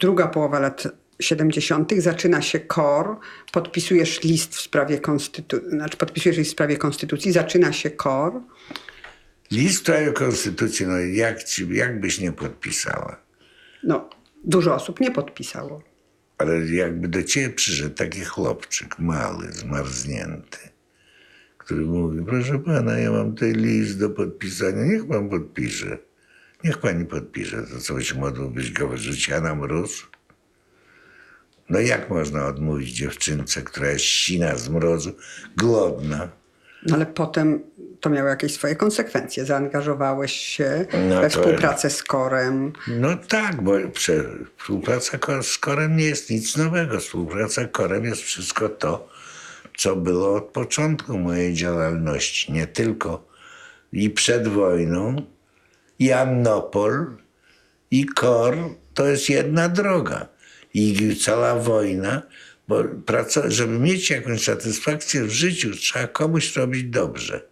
druga połowa lat 70. zaczyna się KOR, podpisujesz list w sprawie konstytucji, zaczyna się KOR. List w sprawie konstytucji, no jak byś nie podpisała? No, dużo osób nie podpisało. Ale jakby do ciebie przyszedł taki chłopczyk mały, zmarznięty, który mówi, proszę pana, ja mam tutaj list do podpisania, niech pan podpisze. Niech pani podpisze, to co się mogło być go wyrzuciła na mróz? No jak można odmówić dziewczynce, która jest sina z mrozu, głodna? No ale potem to miało jakieś swoje konsekwencje. Zaangażowałeś się No we współpracę z KOR-em. No tak, bo współpraca z KOR-em nie jest nic nowego. Współpraca KOR-em jest wszystko to, co było od początku mojej działalności. Nie tylko i przed wojną, i Annopol, i KOR to jest jedna droga. I cała wojna, bo żeby mieć jakąś satysfakcję w życiu, trzeba komuś robić dobrze.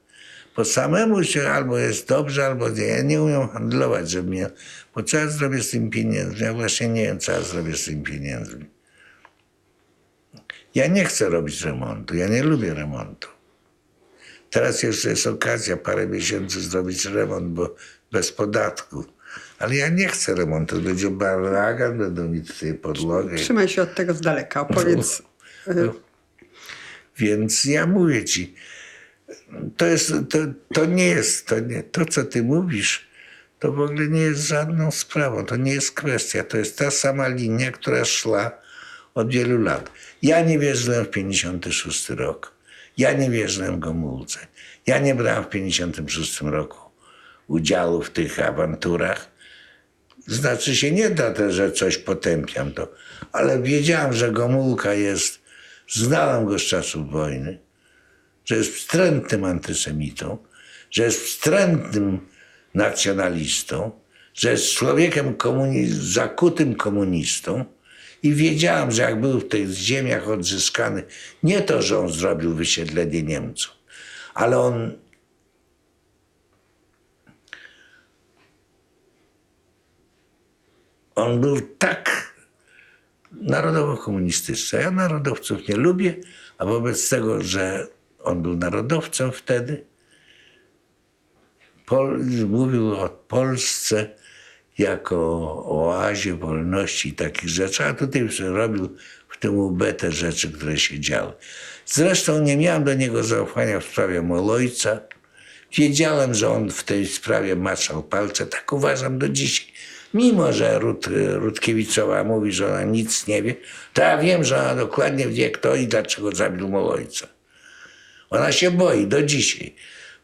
Bo samemu się albo jest dobrze, albo nie. Ja nie umiem handlować, bo co ja zrobię z tymi pieniędzmi? Ja właśnie nie wiem, co ja zrobię z tymi pieniędzmi. Ja nie chcę robić remontu, ja nie lubię remontu. Teraz jeszcze jest okazja parę miesięcy zrobić remont, bo bez podatku. Ale ja nie chcę remontu, będzie bałagan, będą mi tutaj podłogę. Trzymaj się od tego z daleka, opowiedz. Więc ja mówię ci, to co ty mówisz, to w ogóle nie jest żadną sprawą, to nie jest kwestia, to jest ta sama linia, która szła od wielu lat. Ja nie wierzyłem w 56 rok, ja nie wierzyłem w Gomułce, ja nie brałem w 56 roku udziału w tych awanturach. Znaczy się nie da, że coś potępiam to, ale wiedziałem, że Gomułka jest, znałem go z czasów wojny, że jest wstrętnym antysemitą, że jest wstrętnym nacjonalistą, że jest człowiekiem zakutym komunistą i wiedziałem, że jak był w tych ziemiach odzyskany, nie to, że on zrobił wysiedlenie Niemców, ale on był tak narodowo-komunistyczny. Ja narodowców nie lubię, a wobec tego, że on był narodowcem wtedy, mówił o Polsce jako oazie wolności i takich rzeczy, a tutaj robił w tym UB te rzeczy, które się działy. Zresztą nie miałem do niego zaufania w sprawie Molojca. Wiedziałem, że on w tej sprawie maczał palce. Tak uważam do dzisiaj. Mimo że Rutkiewiczowa mówi, że ona nic nie wie, to ja wiem, że ona dokładnie wie, kto i dlaczego zabił Molojca. Ona się boi do dzisiaj.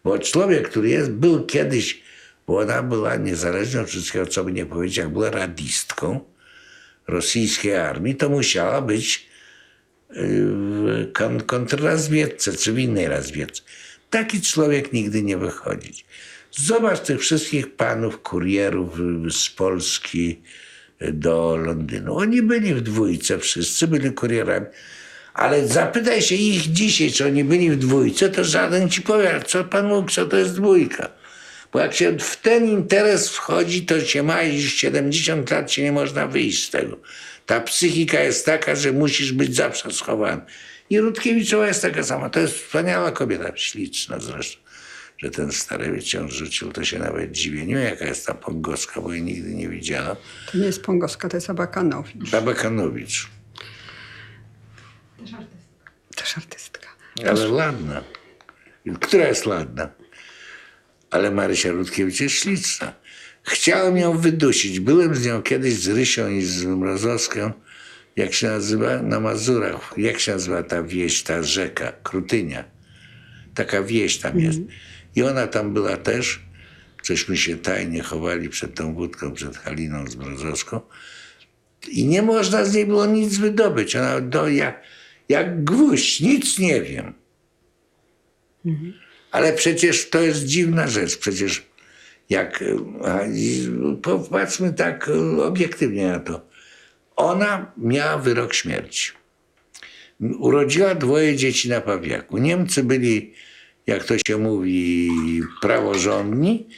Bo człowiek, który był kiedyś, bo ona była niezależnie od wszystkiego, co by nie powiedzieć, jak była radistką rosyjskiej armii, to musiała być w kontrrazwiedce, czy w innej razwiedce. Taki człowiek nigdy nie wychodzić. Zobacz tych wszystkich panów kurierów z Polski do Londynu. Oni byli w dwójce, wszyscy byli kurierami. Ale zapytaj się ich dzisiaj, czy oni byli w dwójce, to żaden ci powie, co pan mówi, co to jest dwójka. Bo jak się w ten interes wchodzi, to się ma już 70 lat, się nie można wyjść z tego. Ta psychika jest taka, że musisz być zawsze schowany. I Rutkiewiczowa jest taka sama. To jest wspaniała kobieta, śliczna zresztą. Że ten Starewicz ją rzucił, to się nawet dziwię. Nie wiem, jaka jest ta Pongowska, bo jej nigdy nie widziałem. To nie jest Pongowska, to jest Abakanowicz. Abakanowicz. Też artystka. Ale ładna. Która jest ładna? Ale Marysia Rutkiewicz jest śliczna. Chciałem ją wydusić. Byłem z nią kiedyś z Rysią i z Mrozowską, jak się nazywa, na Mazurach. Jak się nazywa ta wieś, ta rzeka? Krutynia. Taka wieś tam jest. I ona tam była też. Cośmy się tajnie chowali przed tą wódką, przed Haliną z Mrozowską. I nie można z niej było nic wydobyć. Ona jak gwóźdź, nic nie wiem. Ale przecież to jest dziwna rzecz. Przecież popatrzmy tak obiektywnie na to. Ona miała wyrok śmierci. Urodziła 2 dzieci na Pawiaku. Niemcy byli, jak to się mówi, praworządni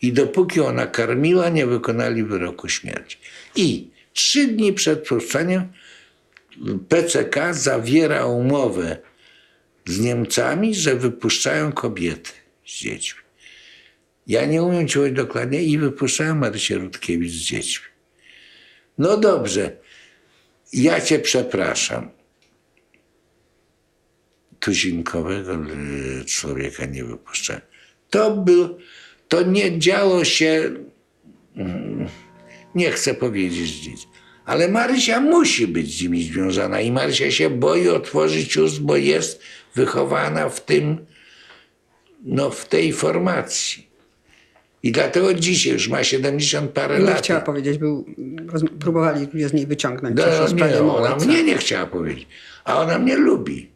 i dopóki ona karmiła, nie wykonali wyroku śmierci. I 3 dni przed powstaniem PCK zawiera umowę z Niemcami, że wypuszczają kobiety z dziećmi. Ja nie umiem ci powiedzieć dokładnie i wypuszczają Marysię Rutkiewicz z dziećmi. No dobrze, ja cię przepraszam. Tuzinkowego człowieka nie wypuszczałem. To nie działo się, nie chcę powiedzieć nic, ale Marysia musi być z nimi związana i Marysia się boi otworzyć ust, bo jest wychowana w tej formacji. I dlatego dzisiaj już ma 70 parę Nie lat. chciała powiedzieć, próbowali ludzie z niej wyciągnąć coś o No, sprawie nie, ona ojca. mnie nie chciała powiedzieć, a ona mnie lubi.